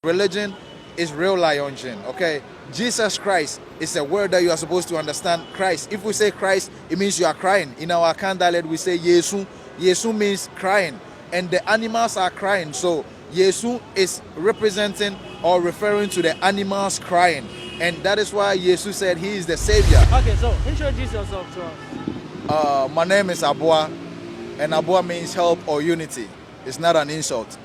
Religion is real lion gene, okay? Jesus Christ is a word that you are supposed to understand. Christ. If we say Christ, it means you are crying. In our Akan dialect, we say Yesu. Yesu means crying. And the animals are crying. So Yesu is representing or referring to the animals crying. And that is why Yesu said he is the savior. Okay, so introduce yourself to us. My name is Aboa, and Aboa means help or unity. It's not an insult.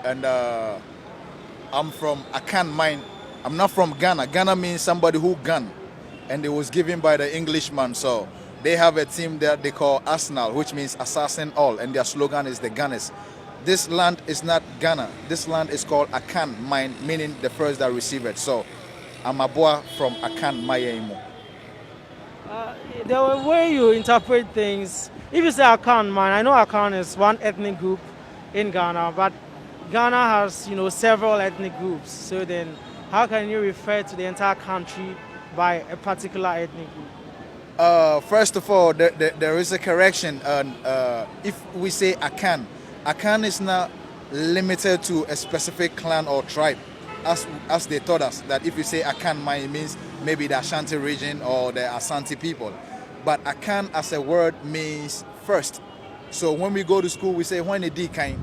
And I'm from Akan mine. I'm not from Ghana. Ghana means somebody who gun, and it was given by the Englishman. So they have a team that they call Arsenal, which means assassin all, and their slogan is the Gunners. This land is not Ghana. This land is called Akan mine, meaning the first that receive it. So I'm Aboa from Akan Mayemo. The way you interpret things, if you say Akan, man, I know Akan is one ethnic group in Ghana, but Ghana has, several ethnic groups. So then, how can you refer to the entire country by a particular ethnic group? First of all, there is a correction. If we say Akan, Akan is not limited to a specific clan or tribe, as they taught us. That if you say Akan, it means maybe the Ashanti region or the Asante people. But Akan as a word means first. So when we go to school, we say when the D kind.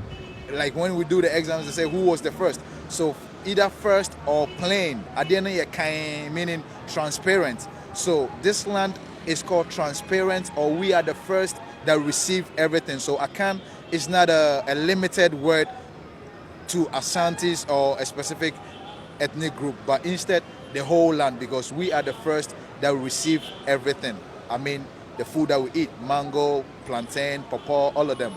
Like when we do the exams, they say who was the first. So either first or plain. Adena kind meaning transparent. So this land is called transparent, or we are the first that receive everything. So Akan is not a limited word to Asantis or a specific ethnic group, but instead the whole land, because we are the first that receive everything. I mean the food that we eat, mango, plantain, pawpaw, all of them.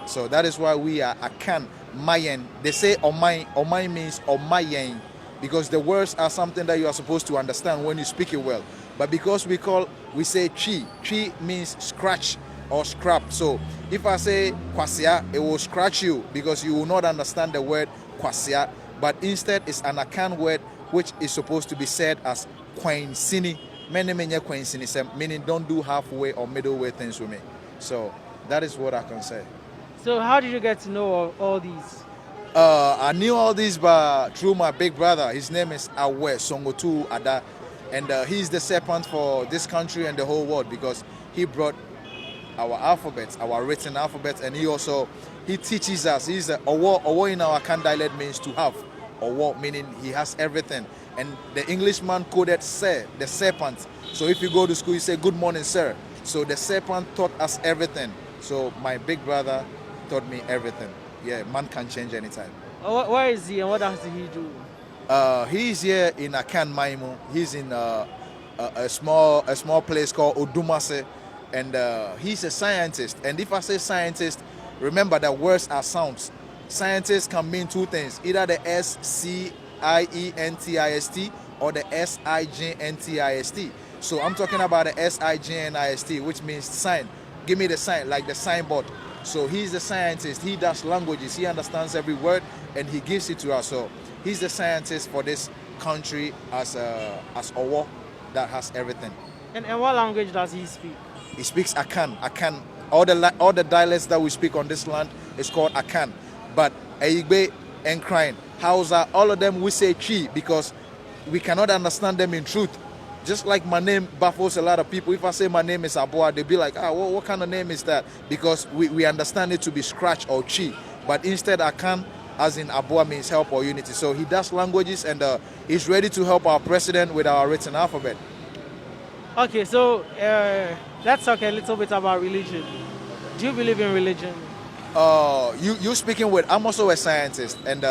So that is why we are Akan Mayen. They say Omai means Omayen, because the words are something that you are supposed to understand when you speak it well. But because we say Chi means scratch or scrap. So if I say Kwasia, it will scratch you because you will not understand the word Kwasia. But instead it's an Akan word which is supposed to be said as Kwainsini. Meaning don't do halfway or middle way things with me. So that is what I can say. So how did you get to know all these? I knew all this through my big brother. His name is Awe Songotu Ada, and he's the serpent for this country and the whole world because he brought our alphabets, our written alphabets, and he teaches us. He's Owo in our Akan dialect means to have. Owo meaning he has everything, and the Englishman coded sir, the serpent. So if you go to school, you say good morning, sir. So the serpent taught us everything. So my big brother taught me everything. Yeah, man can change anytime. Where is he and what does he do? He's here in Akan Maimu. He's in a small place called Odumase, and he's a scientist. And if I say scientist, remember that words are sounds. Scientist can mean two things: either the SCIENTIST or the SIGNTIST. So I'm talking about the SIGNIST, which means sign. Give me the sign, like the signboard. So he's the scientist. He does languages. He understands every word, and he gives it to us. So he's the scientist for this country as Owo that has everything. And what language does he speak? He speaks Akan. Akan. All the dialects that we speak on this land is called Akan. But Eyigbe and Crying, Hausa, all of them we say Chi because we cannot understand them in truth. Just like my name baffles a lot of people. If I say my name is Aboa, they'll be like, what kind of name is that? Because we understand it to be scratch or chi. But instead, Akan, as in Aboa, means help or unity. So he does languages, and he's ready to help our president with our written alphabet. Okay, so let's talk a little bit about religion. Do you believe in religion? You speaking with, I'm also a scientist. And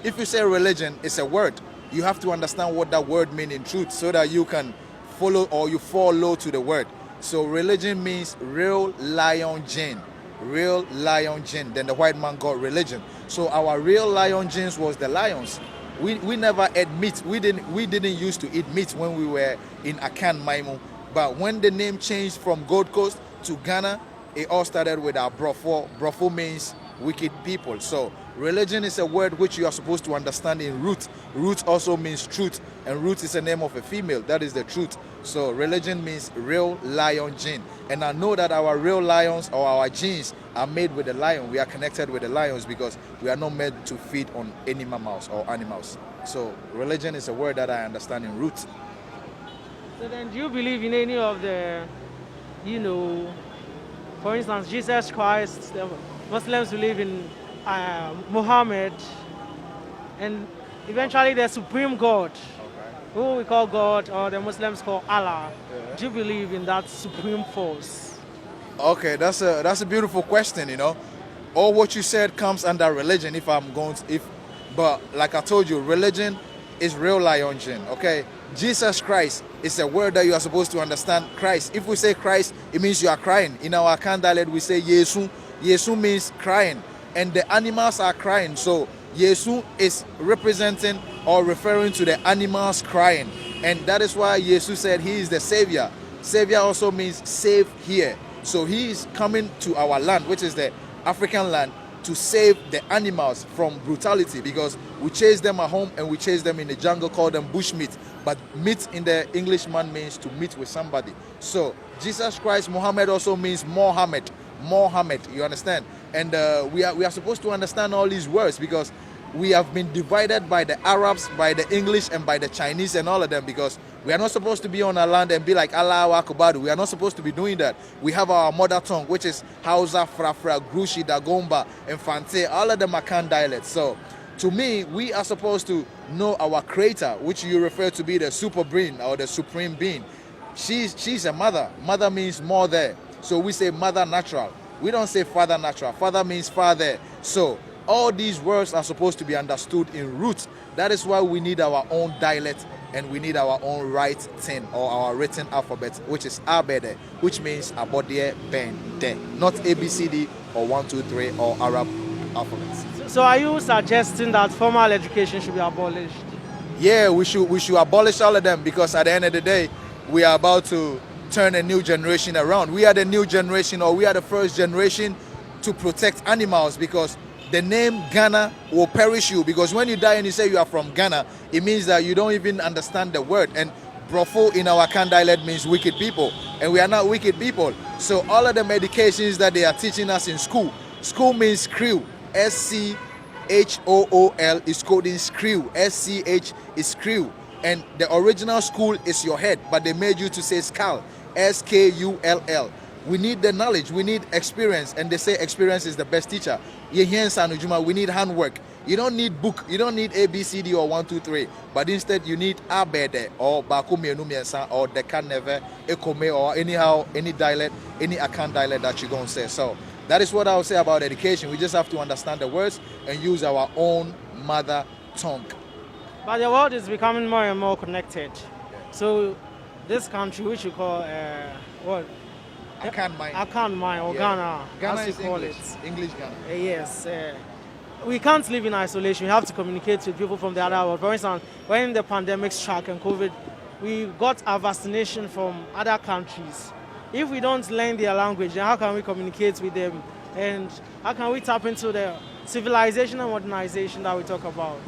if you say religion, it's a word. You have to understand what that word means in truth so that you can follow or you follow to the word. So religion means real lion gene. Real lion gene. Then the white man got religion. So our real lion genes was the lions. We never ate meat. We didn't used to eat meat when we were in Akan Maimu. But when the name changed from Gold Coast to Ghana, it all started with our brofo. Brofo means wicked people. So religion is a word which you are supposed to understand in root. Root also means truth, and root is the name of a female. That is the truth. So religion means real lion gene. And I know that our real lions or our genes are made with the lion. We are connected with the lions because we are not meant to feed on any mammals or animals. So religion is a word that I understand in root. So then, do you believe in any of the, for instance, Jesus Christ? The Muslims believe in Muhammad, and eventually the supreme God, who we call God, or the Muslims call Allah. Do you believe in that supreme force? Okay, that's a beautiful question. All what you said comes under religion. But like I told you, religion is real lion gene. Okay, Jesus Christ is a word that you are supposed to understand. Christ. If we say Christ, it means you are crying. In our Akan dialect, we say Yesu. Yesu means crying, and the animals are crying. So Yesu is representing or referring to the animals crying, and that is why Yesu said he is the savior. Savior also means save here. So he is coming to our land, which is the African land, to save the animals from brutality, because we chase them at home and we chase them in the jungle, call them bushmeat. But meat in the Englishman means to meet with somebody. So Jesus Christ, Muhammad also means Mohammed. Mohammed, you understand? And we are supposed to understand all these words, because we have been divided by the Arabs, by the English, and by the Chinese and all of them, because we are not supposed to be on our land and be like Allahu Akbar. We are not supposed to be doing that. We have our mother tongue, which is Hausa, Frafra, Grushi, Dagomba, and Fante. All of them are Akan dialects. So to me, we are supposed to know our creator, which you refer to be the super being or the supreme being. She's a mother. Mother means mother. So we say mother natural. We don't say father natural. Father means father. So all these words are supposed to be understood in roots. That is why we need our own dialect, and we need our own writing or our written alphabet, which is Abede, which means Abodie Bende, not ABCD or 1, 2, 3 or Arab alphabets. So are you suggesting that formal education should be abolished? Yeah, we should abolish all of them, because at the end of the day, we are about to turn a new generation around. We are the new generation, or we are the first generation to protect animals, because the name Ghana will perish you, because when you die and you say you are from Ghana, it means that you don't even understand the word. And Brofo in our Akan dialect means wicked people, and we are not wicked people. So all of the medications that they are teaching us in school means screw. SCHOOL is coding screw. SCH is screw. And the original school is your head, but they made you to say skull. SKULL. We need the knowledge, we need experience, and they say experience is the best teacher. We need handwork. You don't need book, you don't need ABCD or 1, 2, 3, but instead you need Abede or Bakume Numiensa or Dekaneve, Ekome, or any dialect, any Akan dialect that you're going to say. So that is what I would say about education. We just have to understand the words and use our own mother tongue. But the world is becoming more and more connected. So this country, which you call what? Akan Mine or yeah. Ghana as you is call English. it. English Ghana. Yes. We can't live in isolation. We have to communicate with people from the other world. For instance, when the pandemic struck and COVID, we got our vaccination from other countries. If we don't learn their language, then how can we communicate with them? And how can we tap into the civilization and modernization that we talk about?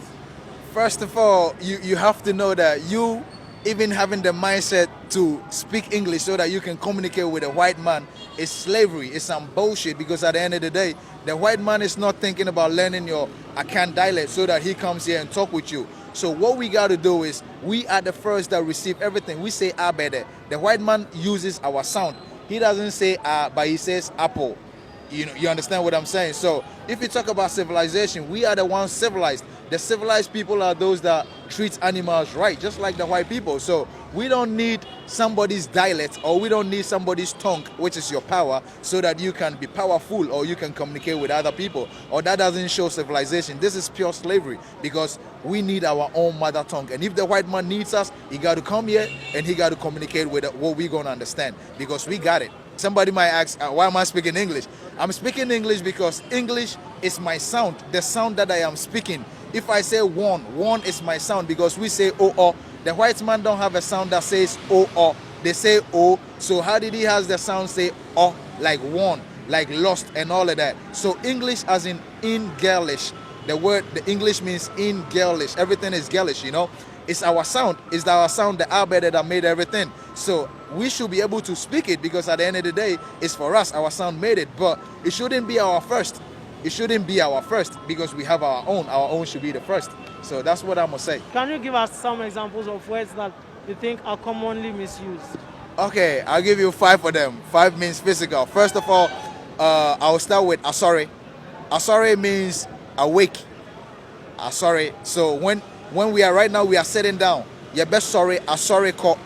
First of all, you have to know that you even having the mindset to speak English so that you can communicate with a white man is slavery. It's some bullshit, because at the end of the day, the white man is not thinking about learning your Akan dialect so that he comes here and talk with you. So what we got to do is, we are the first that receive everything. We say Abede. The white man uses our sound. He doesn't say but he says apple. You understand what I'm saying? So if you talk about civilization, we are the ones civilized. The civilized people are those that treat animals right, just like the white people. So we don't need somebody's dialect, or we don't need somebody's tongue, which is your power, so that you can be powerful or you can communicate with other people. Or that doesn't show civilization. This is pure slavery, because we need our own mother tongue. And if the white man needs us, he got to come here and he got to communicate with what we're going to understand, because we got it. Somebody might ask, why am I speaking English? I'm speaking English because English is my sound, the sound that I am speaking. If I say one is my sound, because we say o. The white man don't have a sound that says o. They say o. So how did he has the sound say o, like one? like lost and all of that. So English as in girlish. The English means in girlish. Everything is girlish, you know. It's our sound. It's our sound, the alphabet that made everything. So we should be able to speak it because at the end of the day, it's for us. Our sound made it, but it shouldn't be our first. It shouldn't be our first because we have our own. Our own should be the first. So that's what I'm gonna say. Can you give us some examples of words that you think are commonly misused? Okay, I'll give you 5 of them. 5 means physical. First of all, I'll start with asori. Asori means awake. Asori. So when we are right now, we are sitting down. Your best sorry, asori ko.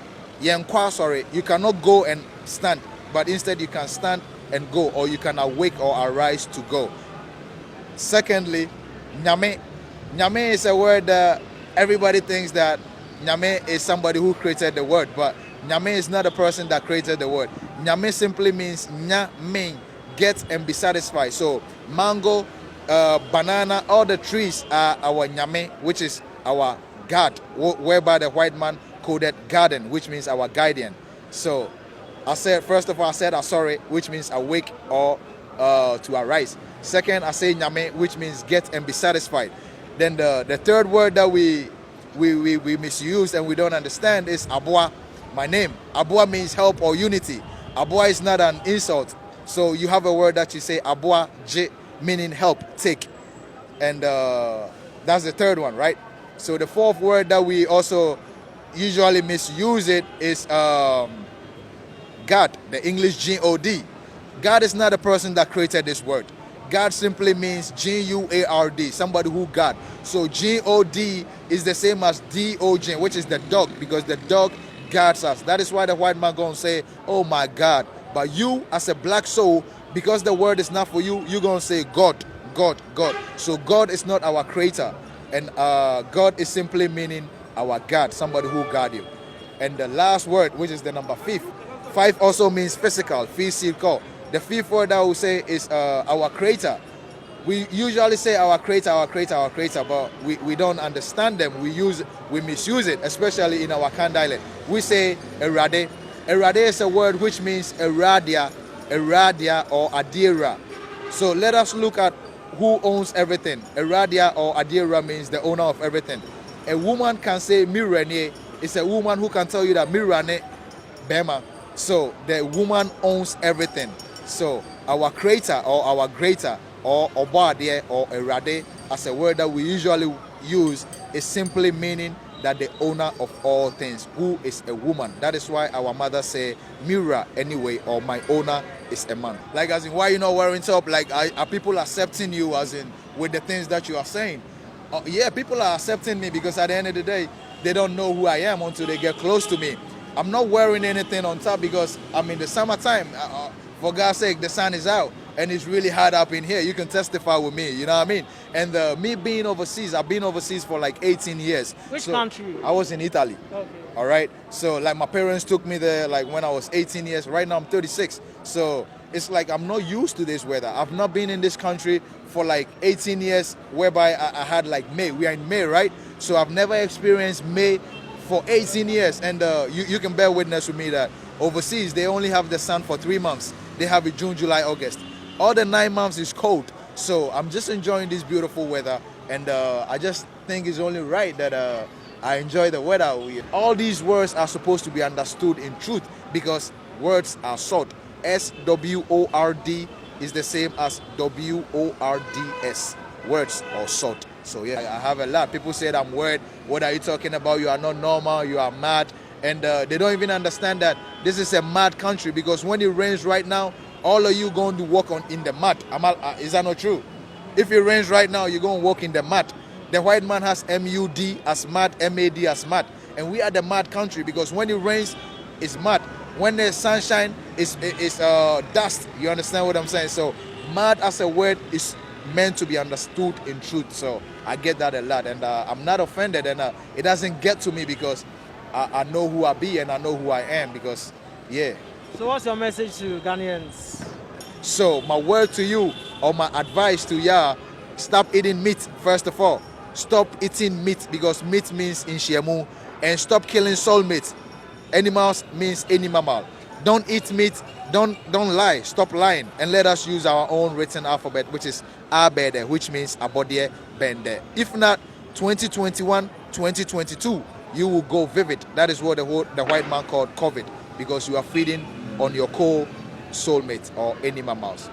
Sorry. You cannot go and stand, but instead you can stand and go, or you can awake or arise to go. Secondly, nyame. Nyame is a word that everybody thinks that nyame is somebody who created the word, but nyame is not a person that created the word. Nyame simply means nyame, get and be satisfied. So mango, banana, all the trees are our nyame, which is our God, whereby the white man coded garden, which means our guardian. So first of all, I said asori, which means awake or to arise. Second, I say nyame, which means get and be satisfied. Then the third word that we misuse and we don't understand is Aboa, my name. Aboa means help or unity. Aboa is not an insult. So you have a word that you say Aboa, J, meaning help, take. And that's the third one, right? So the fourth word that we also usually misuse it is God, the English G-O-D. God is not a person that created this word. God simply means G-U-A-R-D, somebody who God. So G-O-D is the same as D-O-G, which is the dog, because the dog guards us. That is why the white man going to say, oh my God. But you, as a black soul, because the word is not for you, you're going to say God, God, God. So God is not our creator. And God is simply meaning our God, somebody who guard you. And the last word, which is the number 5. 5 also means physical, physical. The 5th word I will say is our creator. We usually say our creator, our creator, our creator, but we don't understand them. We misuse it, especially in our Kan dialect. We say erade. Erade is a word which means eradia, or adira. So let us look at who owns everything. Eradia or adira means the owner of everything. A woman can say mirane. It's a woman who can tell you that mirane bema. So the woman owns everything. So our creator or our greater or obade or erade as a word that we usually use is simply meaning that the owner of all things, who is a woman. That is why our mother say mira anyway, or my owner is a man. Like as in, why you not wearing top? Like are people accepting you as in with the things that you are saying? Yeah, people are accepting me because at the end of the day, they don't know who I am until they get close to me. I'm not wearing anything on top because I'm in the summertime. For God's sake, the sun is out and it's really hot up in here. You can testify with me, you know what I mean? And me being overseas, I've been overseas for like 18 years. Which country? I was in Italy. Okay. All right. So like my parents took me there like when I was 18 years. Right now I'm 36. So it's like I'm not used to this weather. I've not been in this country for like 18 years whereby I had like May. We are in May, right? So I've never experienced May for 18 years. And you can bear witness with me that overseas, they only have the sun for 3 months. They have it June, July, August. All the 9 months is cold. So I'm just enjoying this beautiful weather. And I just think it's only right that I enjoy the weather. All these words are supposed to be understood in truth because words are sword. S-W-O-R-D is the same as W-O-R-D-S. Words or sword. So yeah, I have a lot. People said I'm weird. What are you talking about? You are not normal. You are mad. And they don't even understand that this is a mad country because when it rains right now, all of you going to walk in the mud. Is that not true? If it rains right now, you're going to walk in the mud. The white man has M-U-D as mud, M-A-D as mud. And we are the mud country because when it rains, it's mud. When there's sunshine, it's dust. You understand what I'm saying? So mud as a word is meant to be understood in truth. So I get that a lot. And I'm not offended. And it doesn't get to me because I know who I be and I know who I am because, yeah. So what's your message to Ghanaians? So my word to you or my advice to y'all, stop eating meat first of all. Stop eating meat because meat means in Shemu and stop killing soul meat. Animals means any mammal. don't eat meat, don't lie, stop lying, and let us use our own written alphabet, which is Abede, which means Abodie Bende. If not, 2021, 2022, you will go vivid. That is what the white man called COVID, because you are feeding on your soulmate or animal mouse.